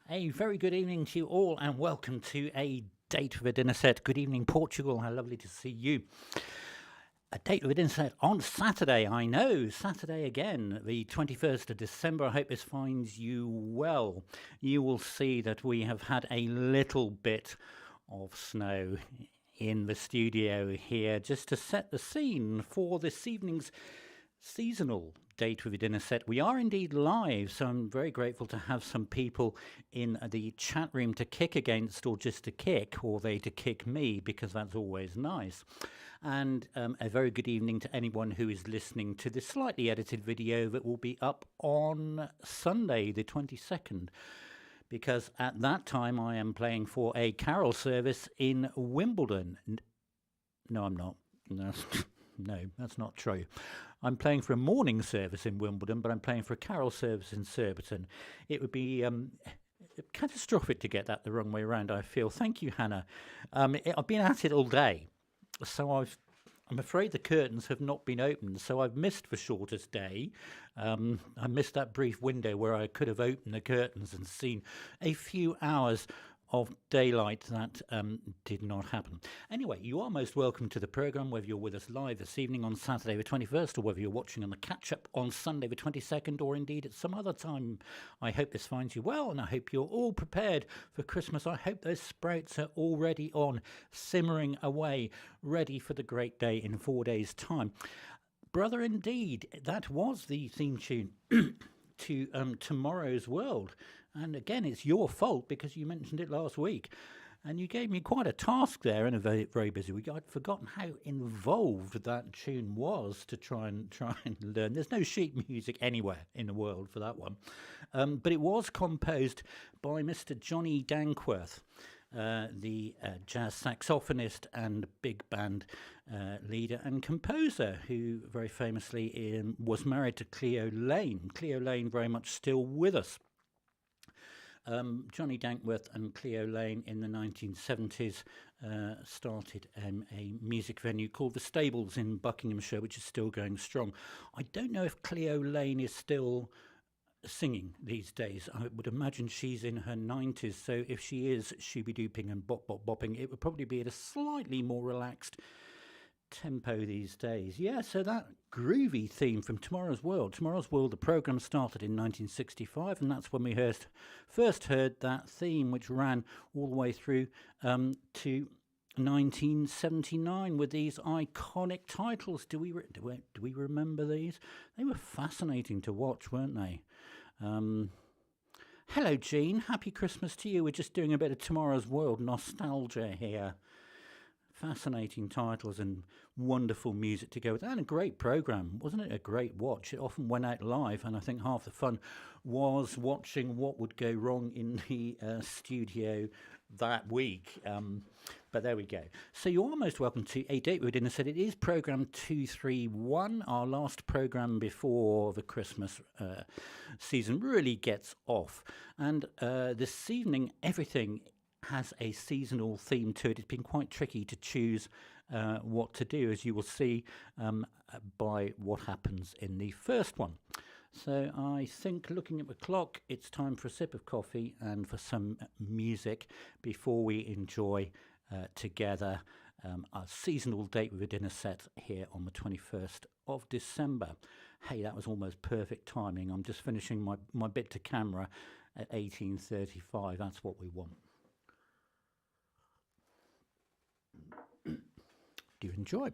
A very good evening to you all and welcome to A Date with a Dinner Set. Good evening, Portugal. How lovely to see you. A Date with a Dinner Set on Saturday, I know, Saturday again, the 21st of December. I hope this finds you well. You will see that we have had a little bit of snow in the studio here just to set the scene for this evening's seasonal Date with a Dinner Set. We are indeed live, so I'm very grateful to have some people in the chat room to kick against, or just to kick, or they to kick me, because that's always nice. And a very good evening to anyone who is listening to this slightly edited video that will be up on Sunday the 22nd, because at that time I am playing for a carol service in Wimbledon. No, I'm not. No. No, that's not true. I'm playing for a morning service in Wimbledon, but I'm playing for a carol service in Surbiton. It would be catastrophic to get that the wrong way around, I feel. Thank you, Hannah. I've been at it all day, so I'm afraid the curtains have not been opened, so I've missed the shortest day. I missed that brief window where I could have opened the curtains and seen a few hours of daylight. That did not happen. Anyway, you are most welcome to the programme, whether you're with us live this evening on Saturday the 21st, or whether you're watching on the catch-up on Sunday the 22nd, or indeed at some other time. I hope this finds you well, and I hope you're all prepared for Christmas. I hope those sprouts are already on, simmering away, ready for the great day in 4 days' time. Brother, indeed, that was the theme tune to Tomorrow's World. And again, it's your fault because you mentioned it last week. And you gave me quite a task there in a very, very busy week. I'd forgotten how involved that tune was to try and learn. There's no sheet music anywhere in the world for that one. But it was composed by Mr. Johnny Dankworth, the jazz saxophonist and big band leader and composer, who very famously was married to Cleo Lane. Cleo Lane very much still with us. Johnny Dankworth and Cleo Lane in the 1970s started a music venue called The Stables in Buckinghamshire, which is still going strong. I don't know if Cleo Lane is still singing these days. I would imagine she's in her 90s, so if she is shooby-dooping and bop-bop-bopping, it would probably be at a slightly more relaxed tempo these days. Yeah, so that groovy theme from Tomorrow's World. Tomorrow's World, the programme started in 1965, and that's when we first heard that theme, which ran all the way through to 1979 with these iconic titles. Do we remember these? They were fascinating to watch, weren't they? Hello, Jean. Happy Christmas to you. We're just doing a bit of Tomorrow's World nostalgia here. Fascinating titles and wonderful music to go with that, and a great programme. Wasn't it a great watch? It often went out live, and I think half the fun was watching what would go wrong in the studio that week. But there we go. So you're almost welcome to A Date with a Dinner Set. It is programme 231, our last programme before the Christmas season really gets off. And this evening, everything has a seasonal theme to it. It's been quite tricky to choose what to do, as you will see by what happens in the first one. So I think, looking at the clock, it's time for a sip of coffee and for some music before we enjoy together our seasonal Date with a Dinner Set here on the 21st of December. Hey, that was almost perfect timing. I'm just finishing my bit to camera at 18:35. That's what we want. Do you enjoy?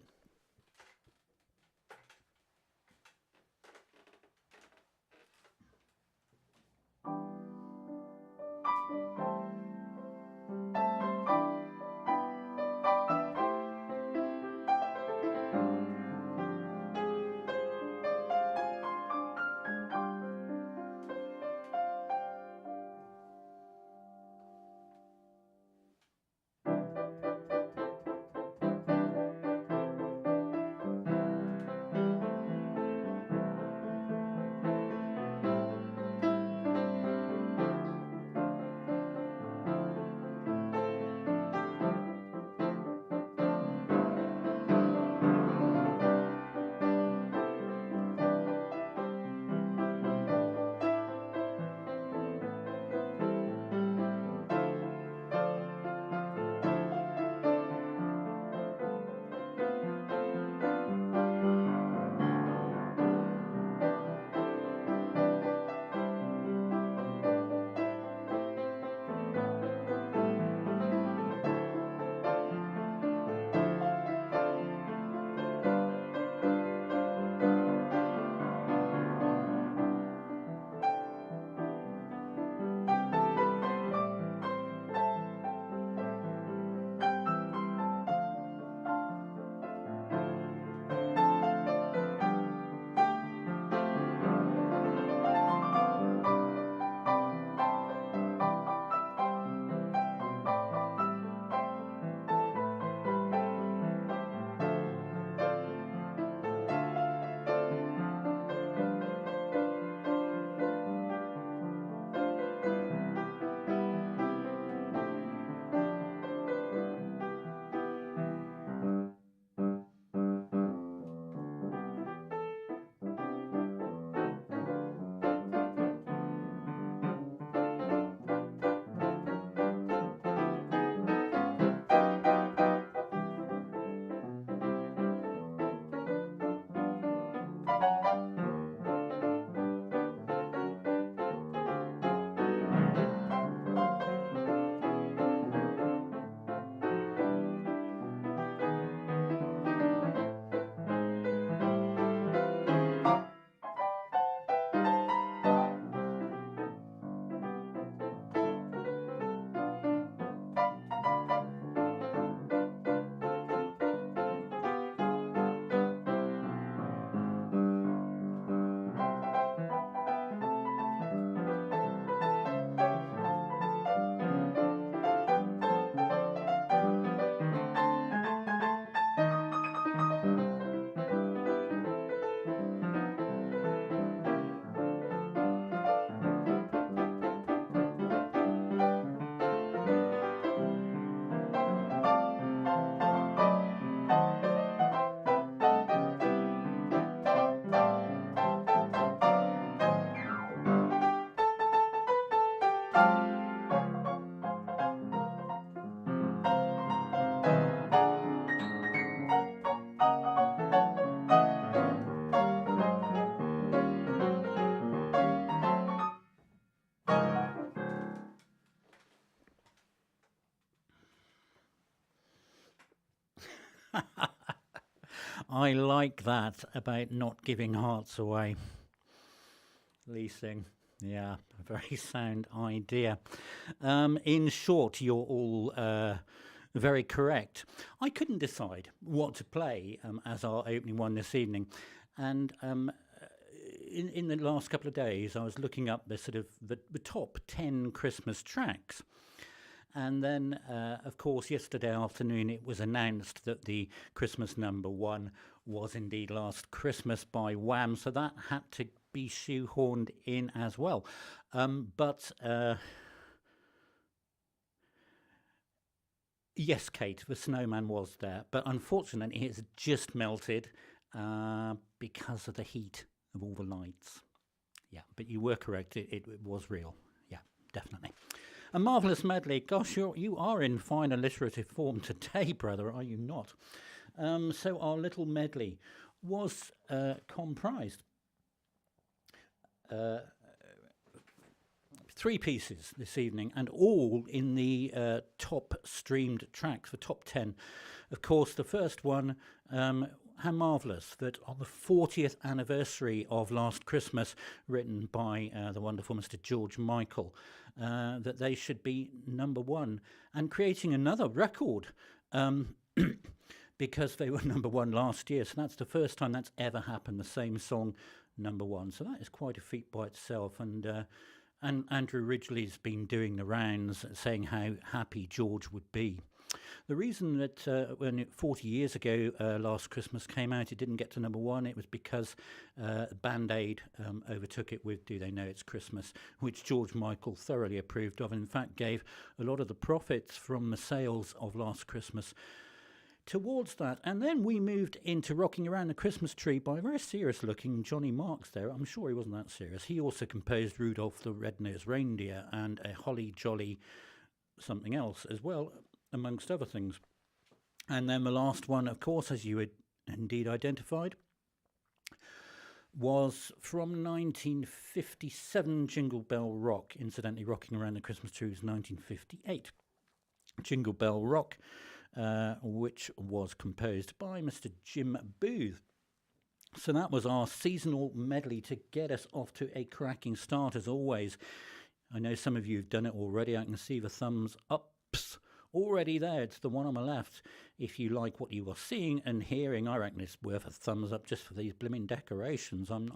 I like that about not giving hearts away. Leasing. Yeah, a very sound idea. In short, you're all very correct. I couldn't decide what to play as our opening one this evening. And in the last couple of days, I was looking up the sort of the top 10 Christmas tracks. And then, of course, yesterday afternoon it was announced that the Christmas number one was indeed Last Christmas by Wham, so that had to be shoehorned in as well. But yes, Kate, the snowman was there, but unfortunately it's just melted because of the heat of all the lights. Yeah, but you were correct, it was real. Yeah, definitely. A marvellous medley. Gosh, you are in fine alliterative form today, brother, are you not? So our little medley was comprised 3 pieces this evening, and all in the top streamed tracks, the top 10. Of course, the first one, how marvellous that on the 40th anniversary of Last Christmas, written by the wonderful Mr. George Michael, that they should be number one, and creating another record because they were number one last year. So that's the first time that's ever happened, the same song number one. So that is quite a feat by itself. And Andrew Ridgely's been doing the rounds saying how happy George would be. The reason that when 40 years ago Last Christmas came out, it didn't get to number one, it was because Band Aid overtook it with Do They Know It's Christmas, which George Michael thoroughly approved of, and in fact gave a lot of the profits from the sales of Last Christmas towards that. And then we moved into Rocking Around the Christmas Tree by a very serious looking Johnny Marks there. I'm sure he wasn't that serious. He also composed Rudolph the Red-Nosed Reindeer and a Holly Jolly something else as well, amongst other things. And then the last one, of course, as you had indeed identified, was from 1957, Jingle Bell Rock. Incidentally, Rocking Around the Christmas Tree was 1958. Jingle Bell Rock, which was composed by Mr. Jim Boothe. So that was our seasonal medley to get us off to a cracking start, as always. I know some of you have done it already. I can see the thumbs ups already there. It's the one on the left. If you like what you are seeing and hearing, I reckon it's worth a thumbs up just for these blooming decorations. I'm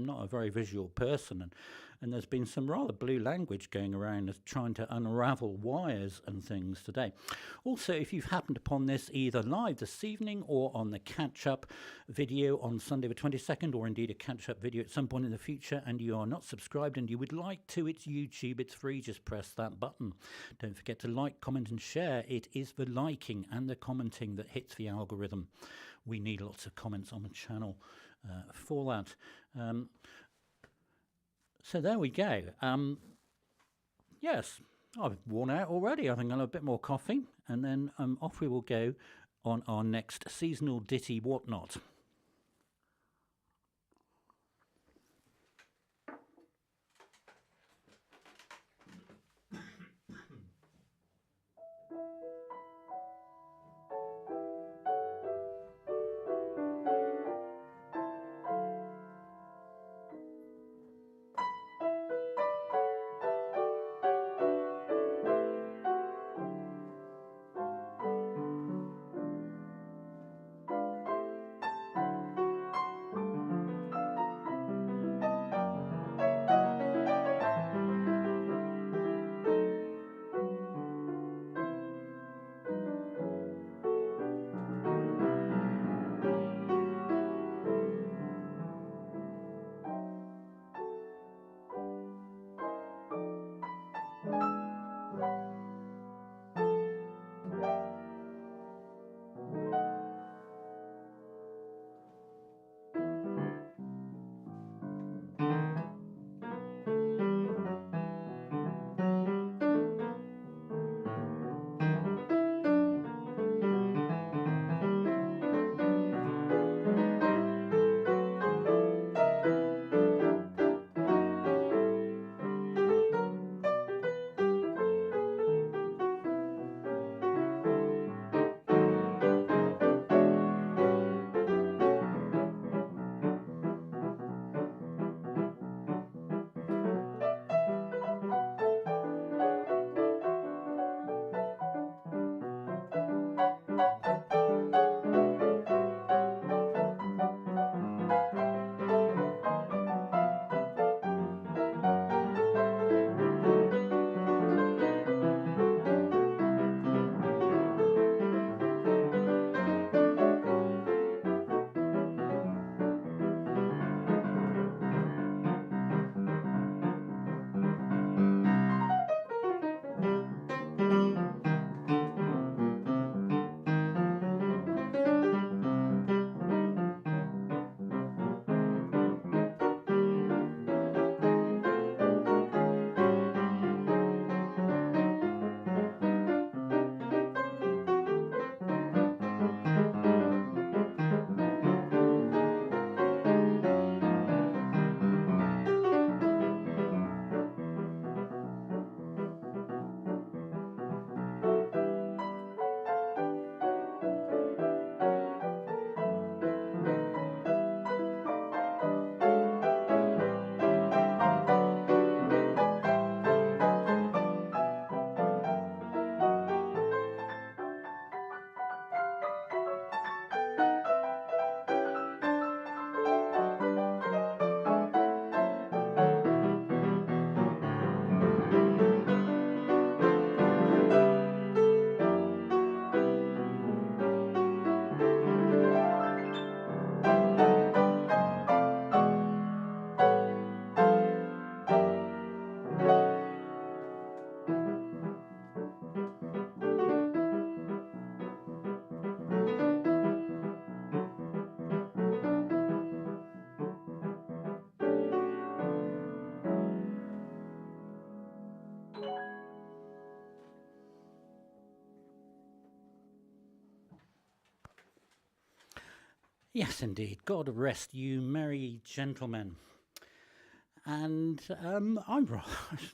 not a very visual person, and there's been some rather blue language going around as trying to unravel wires and things today. Also, if you've happened upon this either live this evening or on the catch-up video on Sunday the 22nd, or indeed a catch-up video at some point in the future, and you are not subscribed and you would like to, it's YouTube, it's free, just press that button. Don't forget to like, comment and share. It is the liking and the commenting that hits the algorithm. We need lots of comments on the channel for that. So there we go. Yes, I've worn out already. I think I'll have a bit more coffee, and then off we will go on our next seasonal ditty whatnot. Yes, indeed. God rest you, merry gentlemen. And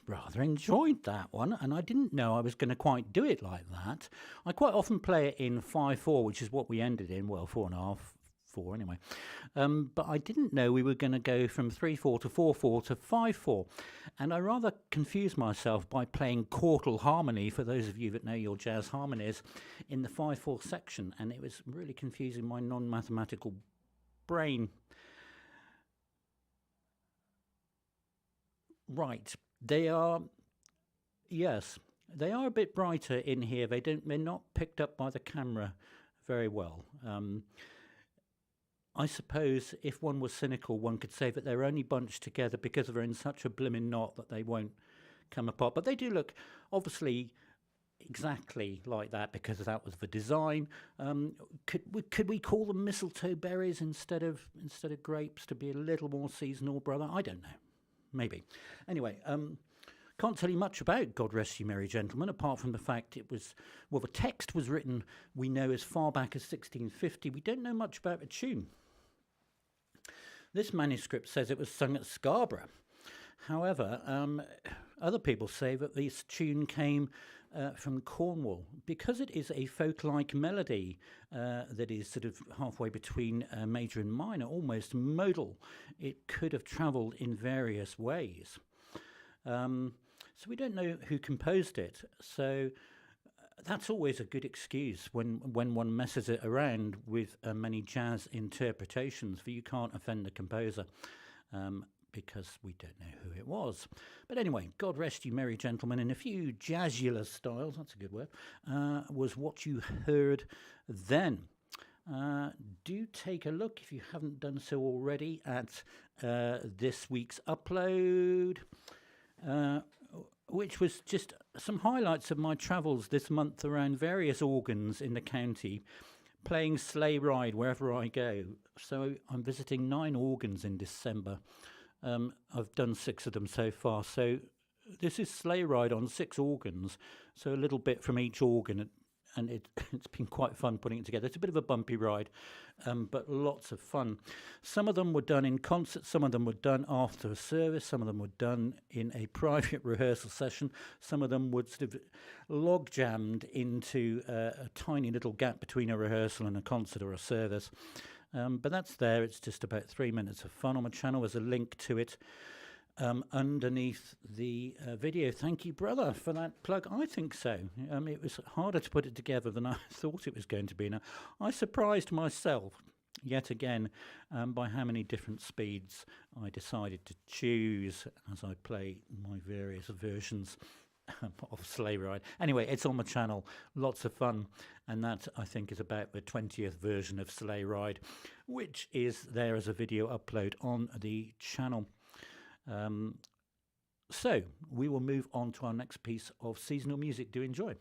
rather enjoyed that one, and I didn't know I was going to quite do it like that. I quite often play it in 5/4, which is what we ended in, well, 4.5, 4 anyway. But I didn't know we were going to go from 3/4 to 4/4 to 5/4. And I rather confused myself by playing chordal harmony, for those of you that know your jazz harmonies, in the 5/4 section, and it was really confusing my non-mathematical brain. Right, they are, yes, they are a bit brighter in here. They're not picked up by the camera very well. I suppose if one was cynical, one could say that they're only bunched together because they're in such a blimmin' knot that they won't come apart. But they do look, obviously, exactly like that because that was the design. Could we call them mistletoe berries instead of grapes to be a little more seasonal, brother? I don't know. Maybe. Anyway, can't tell you much about God Rest You Merry Gentlemen, apart from the fact it was, well, the text was written, we know, as far back as 1650. We don't know much about the tune. This manuscript says it was sung at Scarborough. However, other people say that this tune came from Cornwall. Because it is a folk-like melody that is sort of halfway between major and minor, almost modal, it could have travelled in various ways. So we don't know who composed it. So that's always a good excuse when one messes it around with many jazz interpretations, for you can't offend the composer. Because we don't know who it was. But anyway, God Rest You Merry Gentlemen, in a few jazzular styles, that's a good word, was what you heard then. Do take a look, if you haven't done so already, at this week's upload, which was just some highlights of my travels this month around various organs in the county, playing Sleigh Ride wherever I go. So I'm visiting 9 organs in December. I've done 6 of them so far. So this is Sleigh Ride on 6 organs, so a little bit from each organ, and it's been quite fun putting it together. It's a bit of a bumpy ride, but lots of fun. Some of them were done in concert, some of them were done after a service, some of them were done in a private rehearsal session, some of them were sort of log jammed into a tiny little gap between a rehearsal and a concert or a service. But that's there. It's just about 3 minutes of fun on my channel. There's a link to it underneath the video. Thank you, brother, for that plug. I think so. It was harder to put it together than I thought it was going to be. Now, I surprised myself yet again by how many different speeds I decided to choose as I play my various versions of Sleigh Ride. Anyway, it's on my channel, lots of fun, and that I think is about the 20th version of Sleigh Ride, which is there as a video upload on the channel. So we will move on to our next piece of seasonal music. Do enjoy.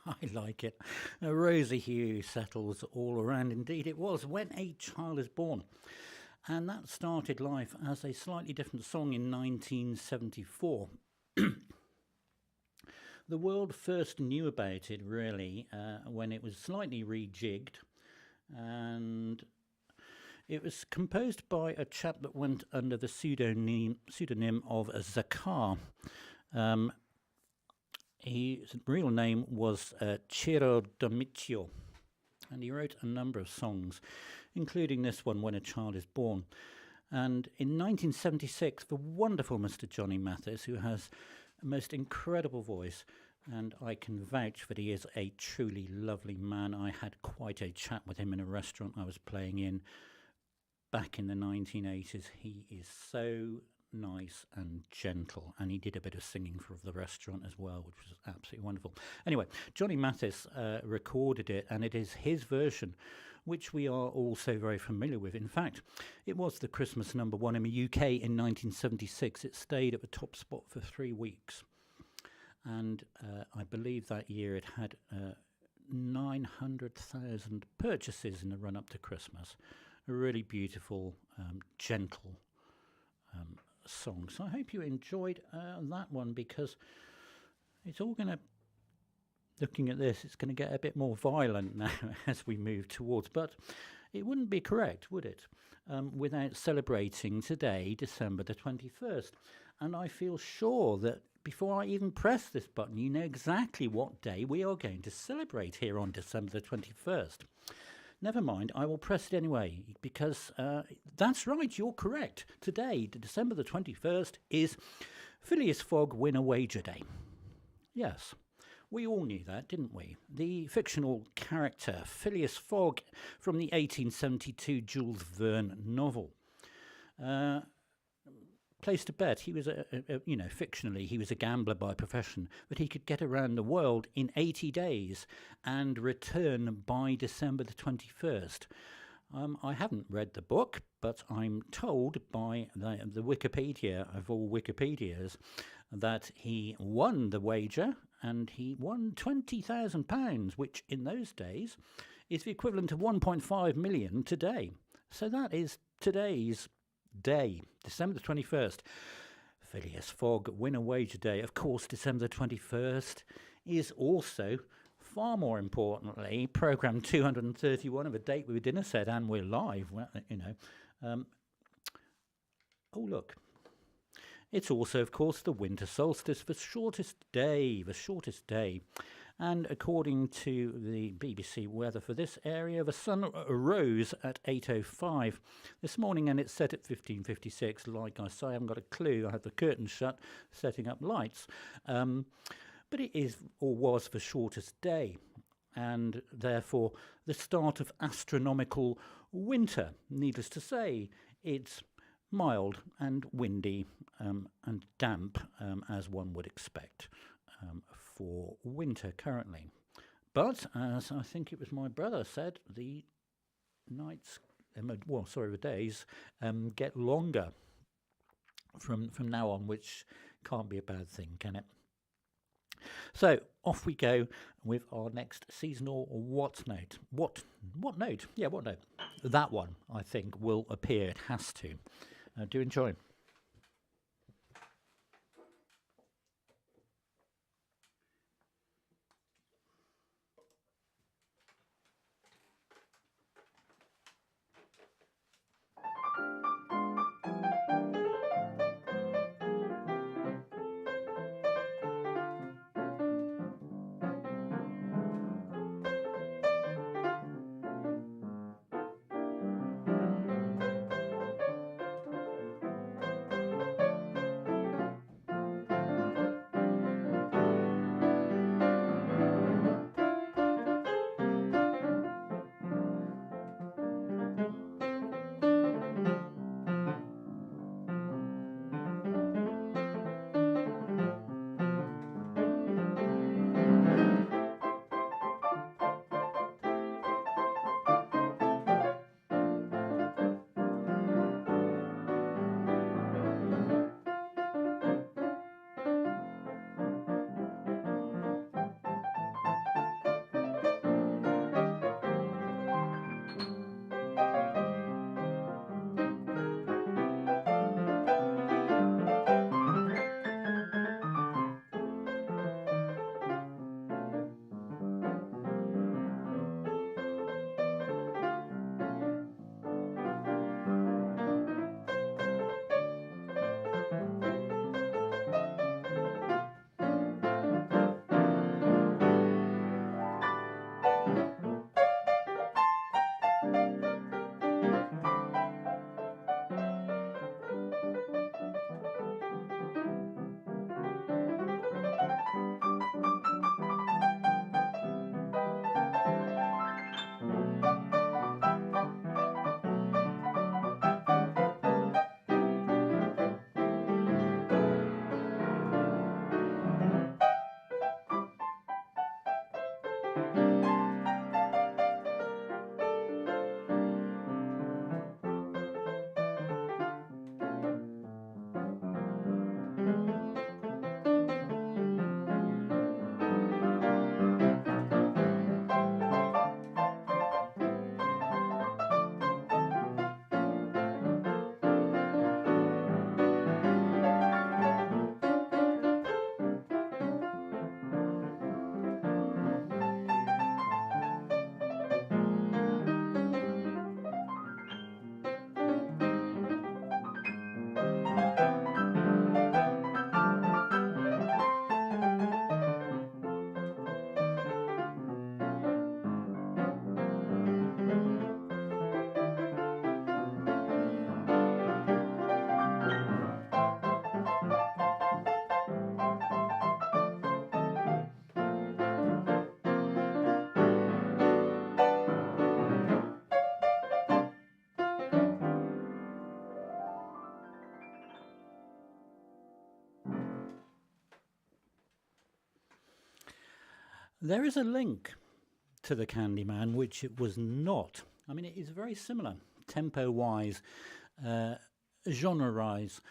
I like it. A rosy hue settles all around. Indeed, it was When a Child is Born. And that started life as a slightly different song in 1974. The world first knew about it, really, when it was slightly rejigged. And it was composed by a chap that went under the pseudonym of Zacar. His real name was Ciro Domicio, and he wrote a number of songs, including this one, When a Child is Born. And in 1976, the wonderful Mr. Johnny Mathis, who has a most incredible voice, and I can vouch that he is a truly lovely man. I had quite a chat with him in a restaurant I was playing in back in the 1980s. He is so nice and gentle, and he did a bit of singing for the restaurant as well, which was absolutely wonderful. Anyway, Johnny Mathis recorded it, and it is his version, which we are also very familiar with. In fact, it was the Christmas #1 in the UK in 1976. It stayed at the top spot for 3 weeks, and I believe that year it had 900,000 purchases in the run-up to Christmas. A really beautiful, gentle song. So I hope you enjoyed that one, because it's all going to, looking at this, it's going to get a bit more violent now as we move towards, but it wouldn't be correct, would it, without celebrating today, December the 21st. And I feel sure that before I even press this button, you know exactly what day we are going to celebrate here on December the 21st. Never mind, I will press it anyway, because that's right, you're correct. Today, December the 21st, is Phileas Fogg Win a Wager Day. Yes, we all knew that, didn't we? The fictional character Phileas Fogg from the 1872 Jules Verne novel. Placed a bet. He was, fictionally, he was a gambler by profession, but he could get around the world in 80 days and return by December the 21st. I haven't read the book, but I'm told by the Wikipedia of all Wikipedias that he won the wager, and he won £20,000, which in those days is the equivalent of 1.5 million today. So that is today's day, December the 21st. Phileas Fogg Win a Wager Day. Of course, December the 21st is also, far more importantly, programme 231 of A Date with a Dinner Set, and we're live. Well, oh, look. It's also, of course, the winter solstice, the shortest day. And according to the BBC weather for this area, the sun rose at 8:05 this morning, and it's set at 15:56. Like I say, I haven't got a clue. I had the curtains shut, setting up lights. But it is, or was, the shortest day, and therefore the start of astronomical winter. Needless to say, it's mild and windy and damp, as one would expect for winter currently. But as I think it was my brother said, the nights, the days get longer. from now on, which can't be a bad thing, can it? So off we go with our next seasonal what note. What note? Yeah, what note? That one, I think, will appear. It has to. Do enjoy. There is a link to the Candyman, which it was not. I mean, it is very similar, tempo-wise, genre-wise,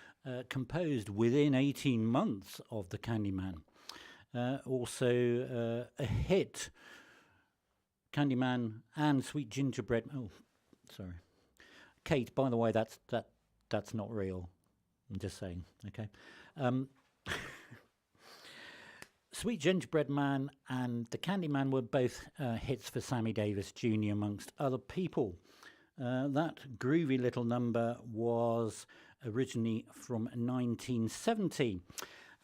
composed within 18 months of the Candyman. Also a hit, Candyman and Sweet Gingerbread. Oh, sorry, Kate. By the way, that's not real. I'm just saying. Okay. Sweet Gingerbread Man and The Candyman were both hits for Sammy Davis Jr. amongst other people. That groovy little number was originally from 1970,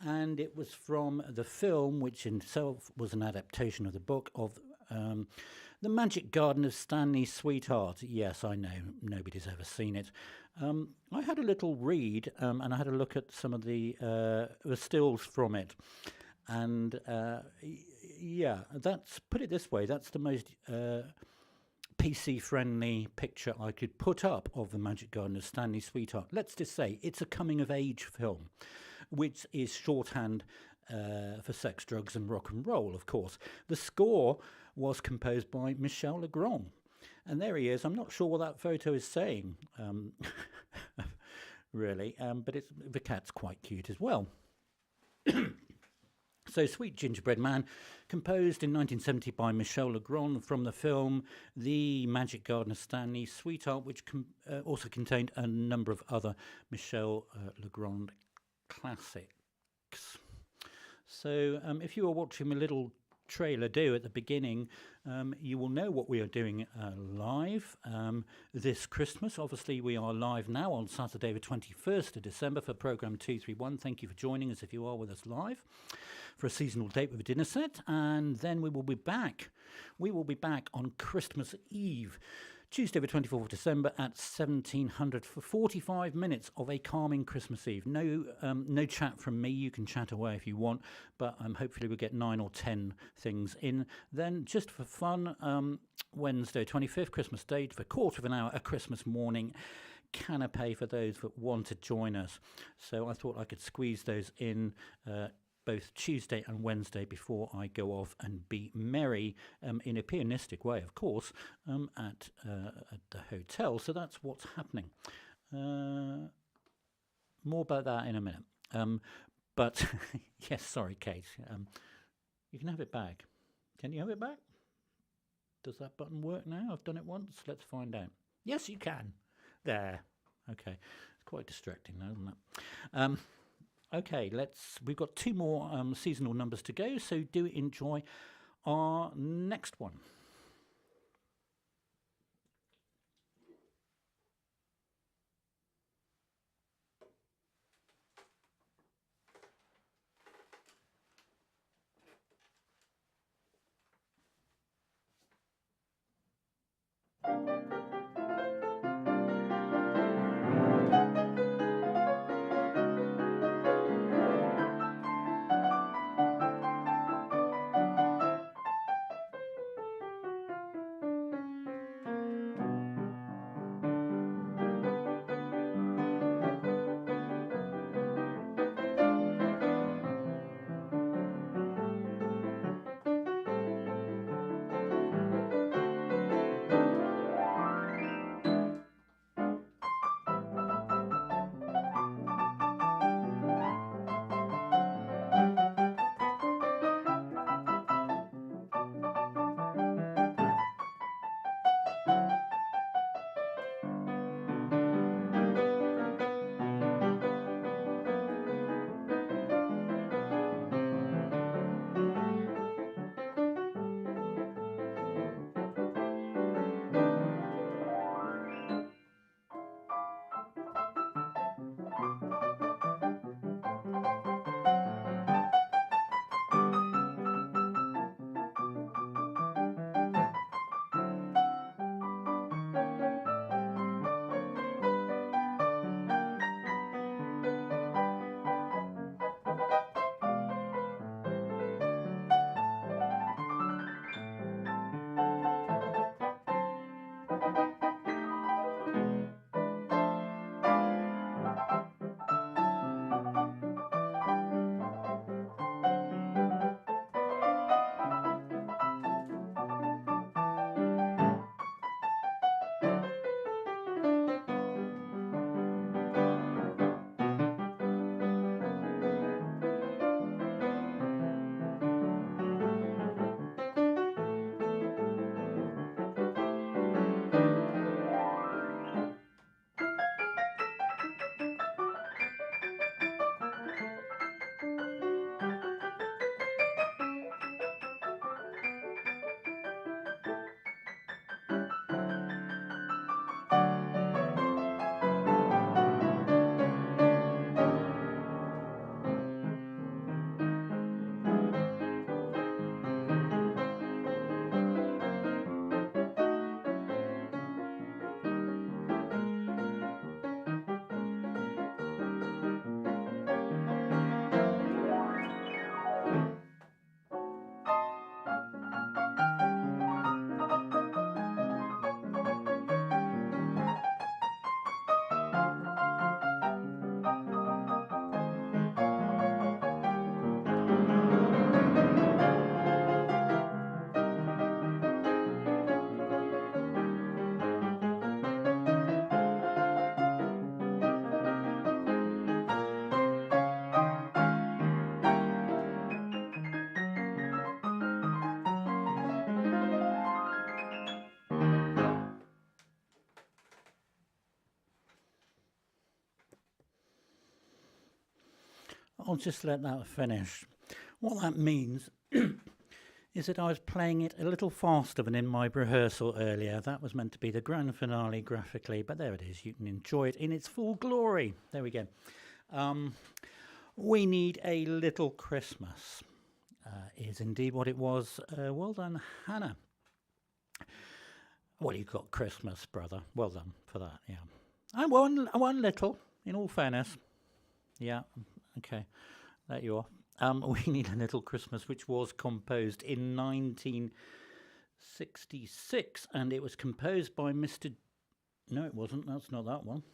and it was from the film, which in itself was an adaptation of the book of The Magic Garden of Stanley's Sweetheart. Yes, I know, nobody's ever seen it. I had a little read, and I had a look at some of the stills from it. And yeah, put it this way, that's the most PC-friendly picture I could put up of The Magic Garden of Stanley's Sweetheart. Let's just say it's a coming-of-age film, which is shorthand for sex, drugs and rock and roll, of course. The score was composed by Michel Legrand. And there he is. I'm not sure what that photo is saying. really. But the cat's quite cute as well. So, Sweet Gingerbread Man, composed in 1970 by Michel Legrand from the film The Magic Garden of Stanley Sweetheart, which also contained a number of other Michel Legrand classics. So, if you were watching a little trailer do at the beginning, you will know what we are doing live this Christmas. Obviously, we are live now on Saturday the 21st of December for programme 231. Thank you for joining us if you are with us live for a seasonal date with a dinner set, and then we will be back. We will be back on Christmas Eve, Tuesday the 24th of December at 1700 for 45 minutes of a calming Christmas Eve. No chat from me. You can chat away if you want, but hopefully we'll get 9 or 10 things in. Then, just for fun, Wednesday 25th, Christmas Day, for a quarter of an hour, a Christmas morning canapé for those that want to join us. So I thought I could squeeze those in both Tuesday and Wednesday before I go off and be merry in a pianistic way, of course, at the hotel. So that's what's happening. More about that in a minute. But yes, sorry, Kate. You can have it back. Can you have it back? Does that button work now? I've done it once. Let's find out. Yes, you can. There. Okay. It's quite distracting, though, isn't it? Okay, we've got 2 more seasonal numbers to go, so do enjoy our next one. I'll just let that finish. What that means is that I was playing it a little faster than in my rehearsal earlier. That was meant to be the grand finale graphically, but there it is. You can enjoy it in its full glory. There we go. We Need a Little Christmas is indeed what it was. Well done, Hannah. Well, you got Christmas, brother. Well done for that, yeah. I won little, in all fairness. Yeah, okay, let you off. We Need a Little Christmas, which was composed in 1966, and it was composed by Mr. No, it wasn't. That's not that one.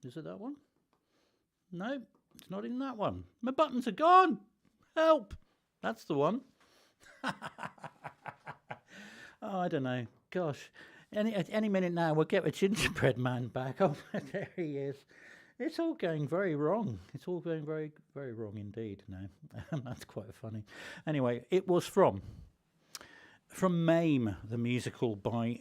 Is it that one? No, it's not in that one. My buttons are gone. Help! That's the one. Oh, I don't know. Gosh, any minute now we'll get the gingerbread man back. Oh, there he is. It's all going very wrong. It's all going very, very wrong indeed. No, that's quite funny. Anyway, it was from Mame, the musical by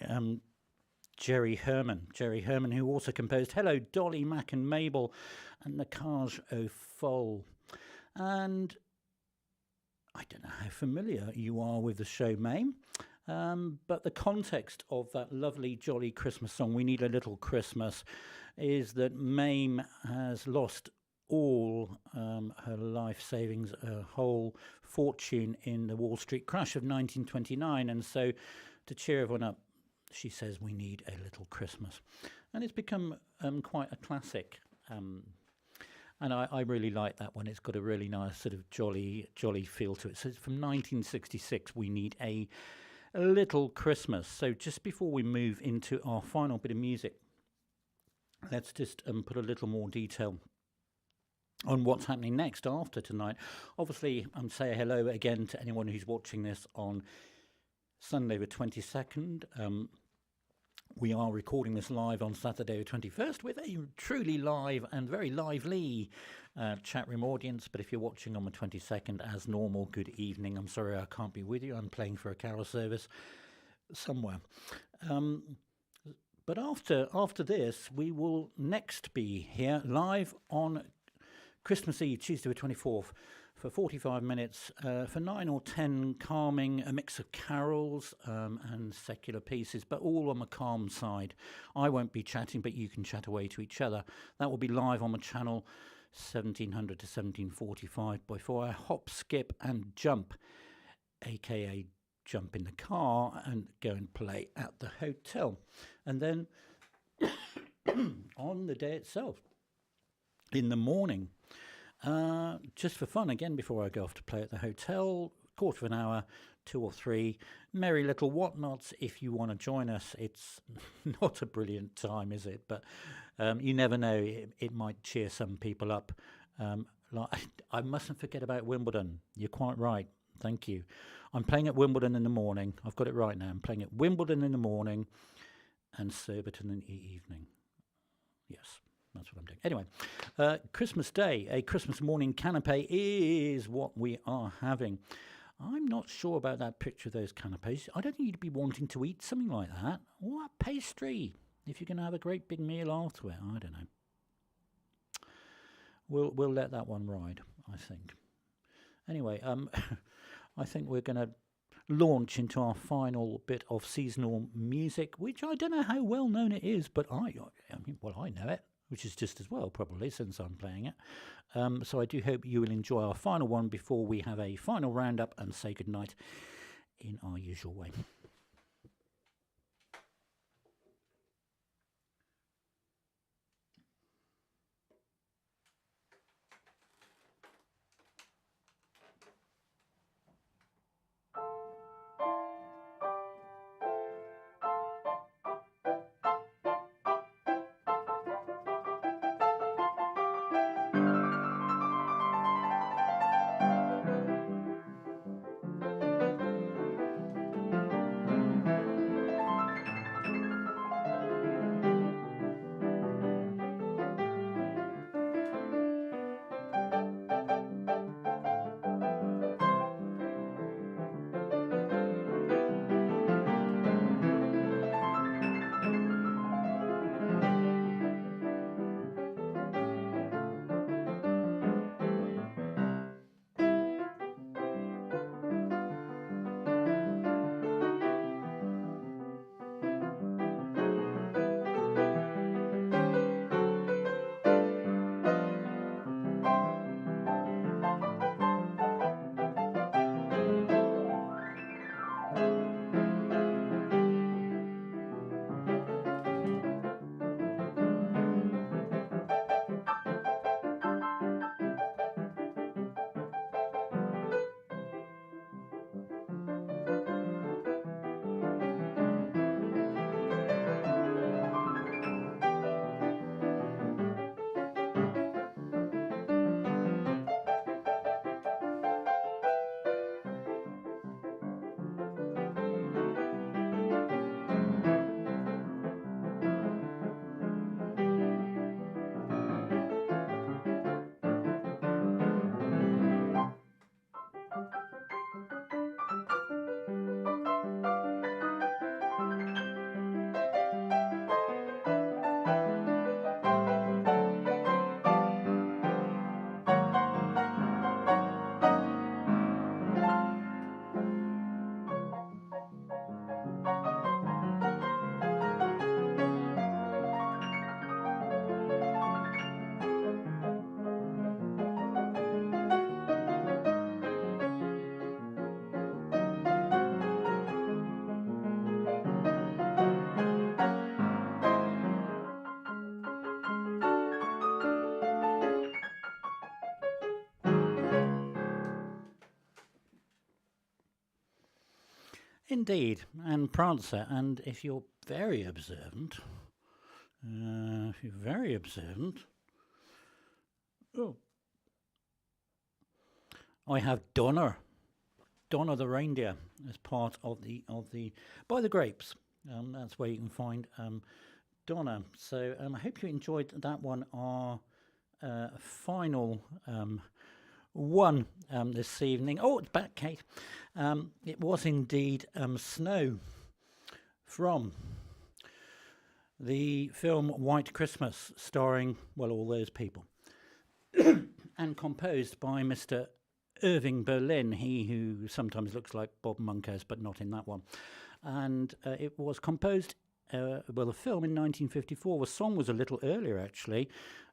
Jerry Herman. Jerry Herman, who also composed Hello, Dolly, Mac and Mabel and the Cars Au Fol. And I don't know how familiar you are with the show Mame, but the context of that lovely, jolly Christmas song, We Need a Little Christmas, is that Mame has lost all her life savings, her whole fortune in the Wall Street crash of 1929. And so to cheer everyone up, she says, we need a little Christmas. And it's become quite a classic. And I really like that one. It's got a really nice sort of jolly feel to it. So it's from 1966, We Need a Little Christmas. So just before we move into our final bit of music, let's just put a little more detail on what's happening next after tonight. Obviously, say hello again to anyone who's watching this on Sunday the 22nd. We are recording this live on Saturday the 21st with a truly live and very lively chat room audience. But if you're watching on the 22nd, as normal, good evening. I'm sorry I can't be with you. I'm playing for a carol service somewhere. But after this, we will next be here live on Christmas Eve, Tuesday the 24th, for 45 minutes, for 9 or 10 calming, a mix of carols and secular pieces, but all on the calm side. I won't be chatting, but you can chat away to each other. That will be live on the channel 1700 to 1745 before I hop, skip and jump, aka jump in the car and go and play at the hotel. And then on the day itself, in the morning, just for fun, again, before I go off to play at the hotel, quarter of an hour, 2 or 3, merry little whatnots if you want to join us. It's not a brilliant time, is it? But you never know, it might cheer some people up. I mustn't forget about Wimbledon. You're quite right. Thank you. I'm playing at Wimbledon in the morning. I've got it right now. I'm playing at Wimbledon in the morning and Surbiton in the evening. Yes, that's what I'm doing. Anyway, Christmas Day, a Christmas morning canapé is what we are having. I'm not sure about that picture of those canapés. I don't think you'd be wanting to eat something like that. Or a pastry, if you're going to have a great big meal after it. I don't know. We'll let that one ride, I think. Anyway, I think we're going to launch into our final bit of seasonal music, which I don't know how well known it is, but I know it, which is just as well probably since I'm playing it. So I do hope you will enjoy our final one before we have a final roundup and say goodnight in our usual way. Indeed, and Prancer, and if you're very observant, oh, I have Donna the reindeer as part of the By the Grapes. That's where you can find Donna. So I hope you enjoyed that one. Our final one this evening. Oh, it's back, Kate. It was indeed Snow from the film White Christmas, starring, well, all those people, and composed by Mr. Irving Berlin, he who sometimes looks like Bob Monkhouse, but not in that one. And it was composed, the film in 1954. The song was a little earlier, actually.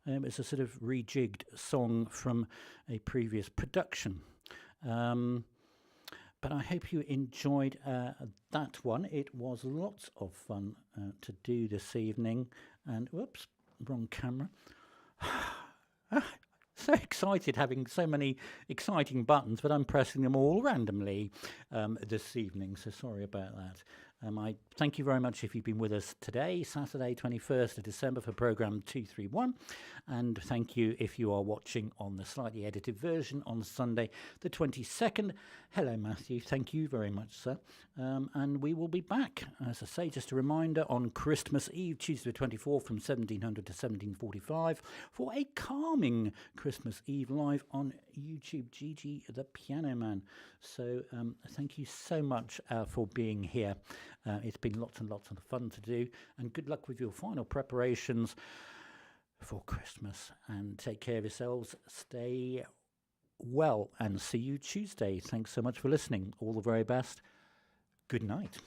It's a sort of rejigged song from a previous production. But I hope you enjoyed that one. It was lots of fun to do this evening. And, whoops, wrong camera. So excited, having so many exciting buttons, but I'm pressing them all randomly this evening, so sorry about that. I thank you very much if you've been with us today, Saturday 21st of December, for programme 231, and thank you if you are watching on the slightly edited version on Sunday the 22nd. Hello Matthew, thank you very much, sir. And we will be back, as I say, just a reminder, on Christmas Eve, Tuesday the 24th from 1700 to 1745 for a calming Christmas Eve live on YouTube, Gigi the Piano Man. So thank you so much for being here. It's been lots and lots of fun to do, and good luck with your final preparations for Christmas, and take care of yourselves, stay well, and see you Tuesday. Thanks so much for listening. All the very best. Good night.